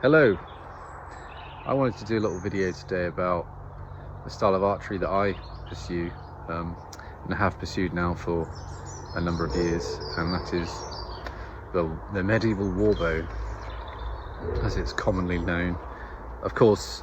Hello, I wanted to do a little video today about the style of archery that I pursue and have pursued now for a number of years, and that is the medieval warbow, as it's commonly known. Of course,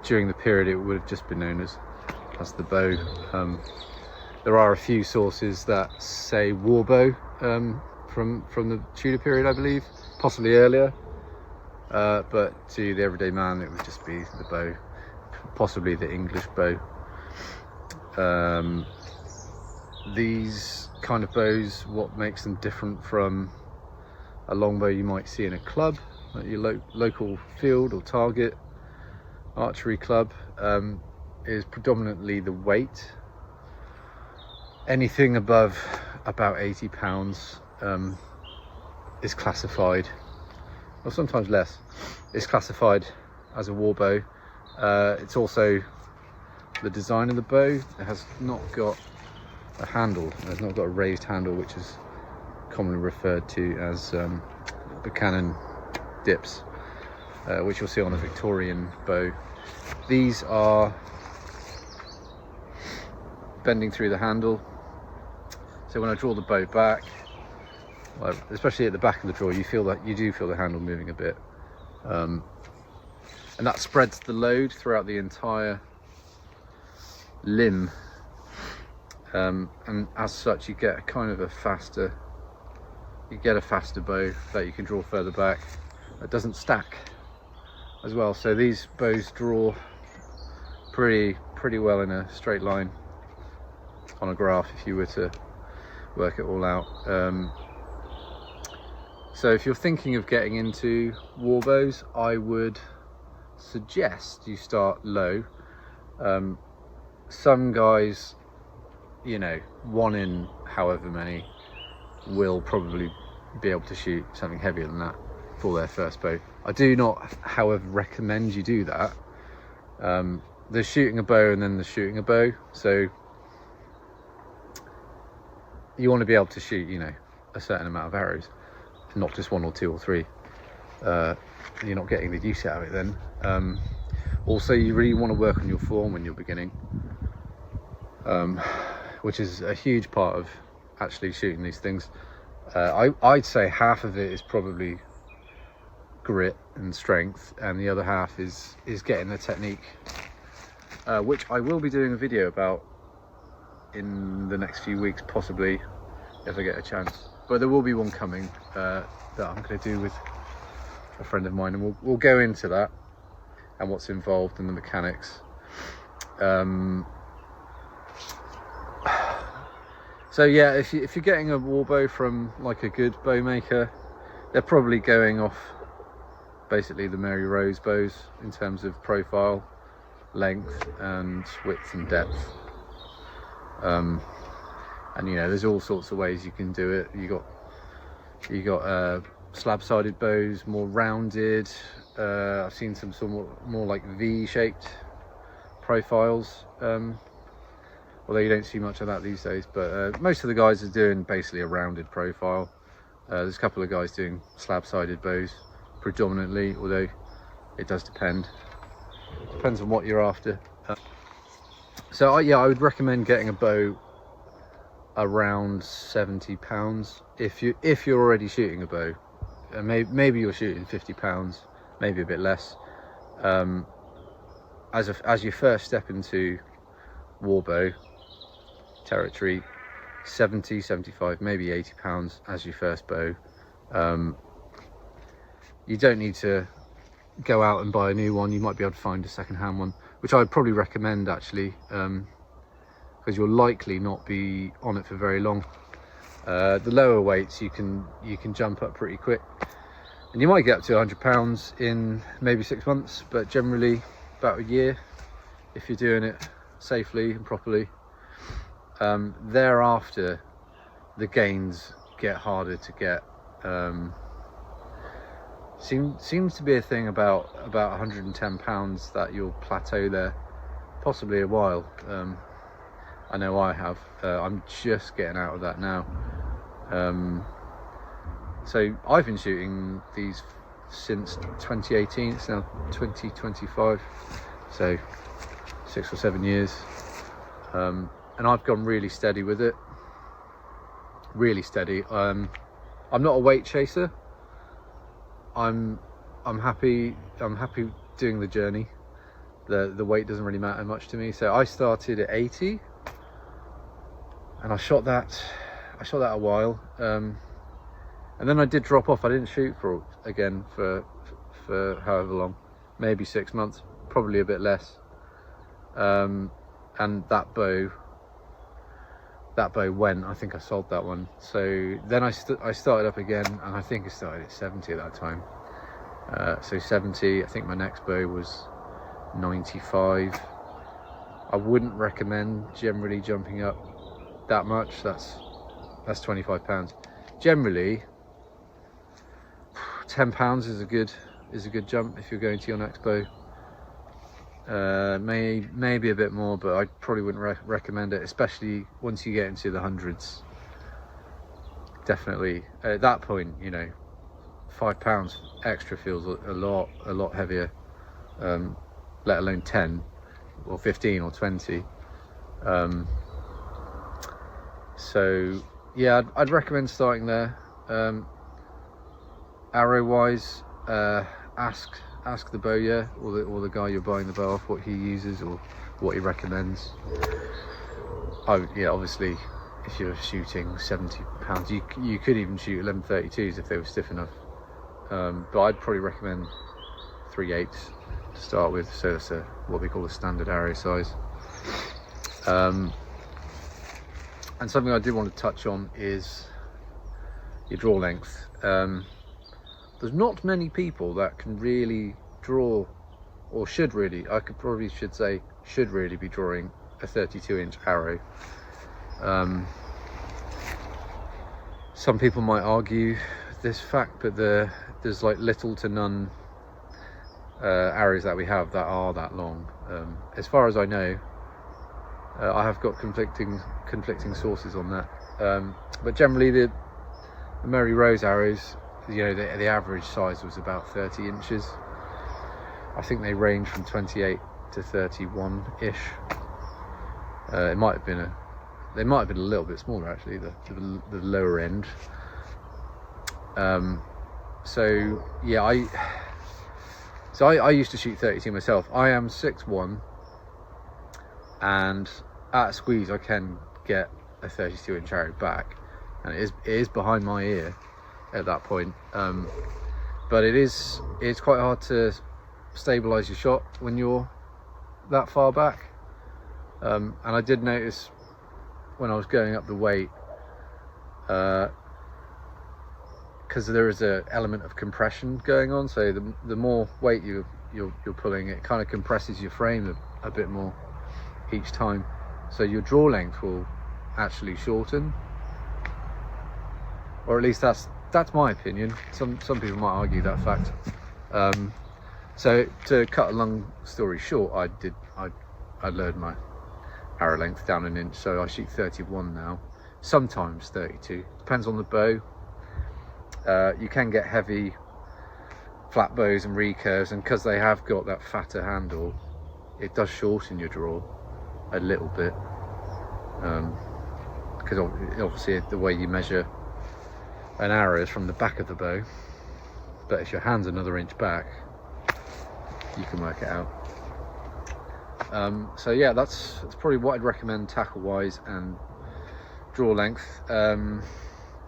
during the period it would have just been known as the bow. There are a few sources that say warbow from the Tudor period, I believe, possibly earlier. But to the everyday man it would just be the bow, possibly the English bow. These kind of bows, what makes them different from a longbow you might see in a club, like your local field or target archery club, is predominantly the weight. Anything above about 80 pounds is classified, or sometimes less, is classified as a warbow. It's also the design of the bow. It has not got a handle. It's not got a raised handle, which is commonly referred to as Buchanan dips, which you'll see on a Victorian bow. These are bending through the handle, so when I draw the bow back, especially at the back of the draw, you do feel the handle moving a bit, and that spreads the load throughout the entire limb, and as such you get a faster bow that you can draw further back. It doesn't stack as well, so these bows draw pretty well in a straight line on a graph if you were to work it all out. So if you're thinking of getting into warbows, I would suggest you start low. Some guys, one in however many, will probably be able to shoot something heavier than that for their first bow. I do not, however, recommend you do that. There's shooting a bow and then there's shooting a bow, so you want to be able to shoot, a certain amount of arrows, not just one or two or three. You're not getting the use out of it then. Also, you really want to work on your form when you're beginning, which is a huge part of actually shooting these things. I'd say half of it is probably grit and strength, and the other half is getting the technique, which I will be doing a video about in the next few weeks, possibly, if I get a chance. But there will be one coming that I'm going to do with a friend of mine, and we'll go into that and what's involved in the mechanics. So yeah, if you're getting a warbow from like a good bow maker, they're probably going off basically the Mary Rose bows in terms of profile, length and width and depth. And there's all sorts of ways you can do it. You got slab-sided bows, more rounded. I've seen some more like V-shaped profiles, although you don't see much of that these days. But most of the guys are doing basically a rounded profile. There's a couple of guys doing slab-sided bows predominantly, although it does depends on what you're after. So I would recommend getting a bow around 70 pounds if you're already shooting a bow. Maybe you're shooting 50 pounds, maybe a bit less. As you first step into warbow territory, 70, 75, maybe 80 pounds as your first bow. You don't need to go out and buy a new one. You might be able to find a second-hand one, which I'd probably recommend actually, because you'll likely not be on it for very long. The lower weights you can jump up pretty quick, and you might get up to 100 pounds in maybe 6 months, but generally about a year if you're doing it safely and properly. Thereafter the gains get harder to get. Seems to be a thing about 110 pounds that you'll plateau there, possibly a while. I know I have. I'm just getting out of that now. So I've been shooting these since 2018. It's now 2025, so 6 or 7 years, and I've gone really steady with it, really steady. I'm not a weight chaser. I'm happy doing the journey. The weight doesn't really matter much to me. So I started at 80, and I shot that a while, and then I did drop off. I didn't shoot for however long, maybe 6 months, probably a bit less. And that bow went. I think I sold that one. So then I started up again, and I think I started at 70 at that time. So 70. I think my next bow was 95. I wouldn't recommend generally jumping up that much. That's £25. Generally, £10 is a good jump if you're going to your next bow. Maybe a bit more, but I probably wouldn't recommend it, especially once you get into the hundreds. Definitely at that point, you know, £5 extra feels a lot heavier, let alone 10 or 15 or 20. So yeah, I'd recommend starting there. Arrow wise, ask the bowyer or the guy you're buying the bow off what he uses or what he recommends. Yeah, obviously if you're shooting £70, you could even shoot 1132s if they were stiff enough, but I'd probably recommend 3/8 to start with, so that's what we call a standard arrow size. And something I do want to touch on is your draw length. There's not many people that can really draw, or should really be drawing a 32-inch arrow. Some people might argue this fact, but there's like little to none arrows that we have that are that long. As far as I know, I have got conflicting sources on that, but generally the Mary Rose arrows, you know, the average size was about 30 inches. I think they range from 28 to 31 ish. They might have been a little bit smaller actually, the lower end. So yeah, I used to shoot 32 myself. I am 6'1", and at a squeeze I can get a 32-inch arrow back, and it is behind my ear at that point, but it's quite hard to stabilize your shot when you're that far back, and I did notice when I was going up the weight, because there is an element of compression going on, so the more weight you're pulling, it kind of compresses your frame a bit more each time, so your draw length will actually shorten, or at least that's my opinion. Some people might argue that fact. So to cut a long story short, I lowered my arrow length down an inch, so I shoot 31 now, sometimes 32, depends on the bow. You can get heavy flat bows and recurves, and because they have got that fatter handle, it does shorten your draw a little bit, because obviously the way you measure an arrow is from the back of the bow, but if your hand's another inch back, you can work it out. So yeah, that's probably what I'd recommend tackle wise and draw length.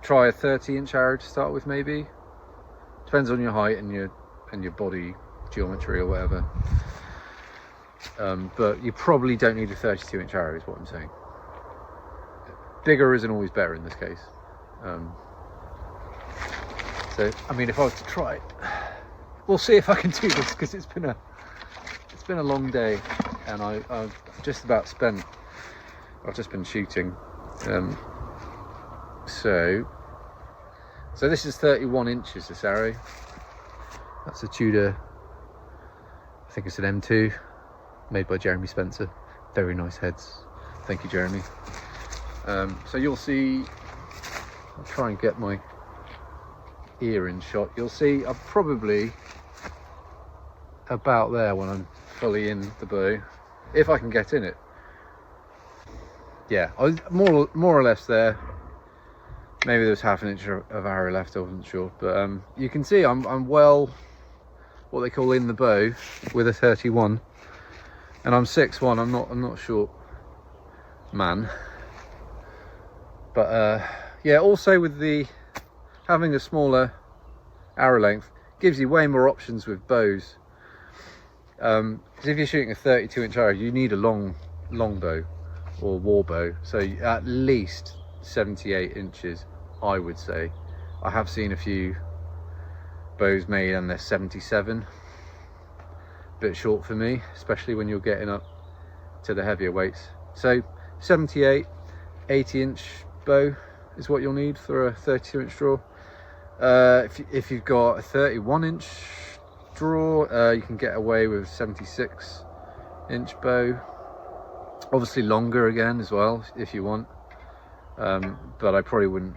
Try a 30-inch arrow to start with, maybe. Depends on your height and your body geometry or whatever. But you probably don't need a 32-inch arrow, is what I'm saying. Bigger isn't always better in this case. So I mean, if I was to try it, we'll see if I can do this, because it's been a long day, and I've just been shooting. So this is 31 inches, this arrow. That's a Tudor, I think it's an M2, made by Jeremy Spencer. Very nice heads, thank you, Jeremy. So you'll see, I'll try and get my ear in shot, you'll see I'm probably about there when I'm fully in the bow, if I can get in it. Yeah, I was more or less there. Maybe there's half an inch of arrow left, I wasn't sure, but you can see I'm well, what they call in the bow with a 31, and I'm 6'1". I'm not short man, but yeah, also with the having a smaller arrow length gives you way more options with bows. Because if you're shooting a 32-inch arrow, you need a long bow or warbow, so at least 78 inches, I would say. I have seen a few bows made and they're 77, bit short for me, especially when you're getting up to the heavier weights. So 78, 80-inch bow is what you'll need for a 32-inch draw. If you've got a 31-inch draw, you can get away with 76-inch bow. Obviously longer again as well if you want, but I probably wouldn't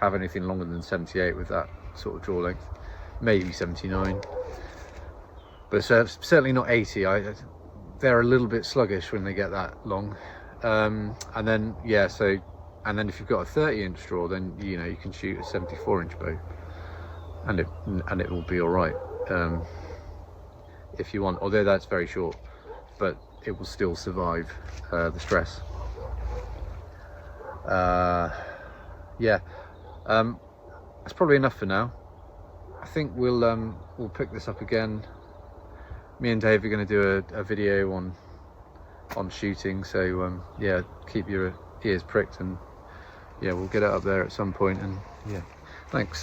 have anything longer than 78 with that sort of draw length. Maybe 79, but certainly not 80. They're a little bit sluggish when they get that long. And then yeah, so and then if you've got a 30-inch draw, then you know you can shoot a 74-inch bow, and it will be all right if you want. Although that's very short, but it will still survive the stress. Yeah, that's probably enough for now. I think we'll pick this up again. Me and Dave are going to do a video on shooting, so yeah, keep your ears pricked, and yeah, we'll get it up there at some point. And yeah, thanks.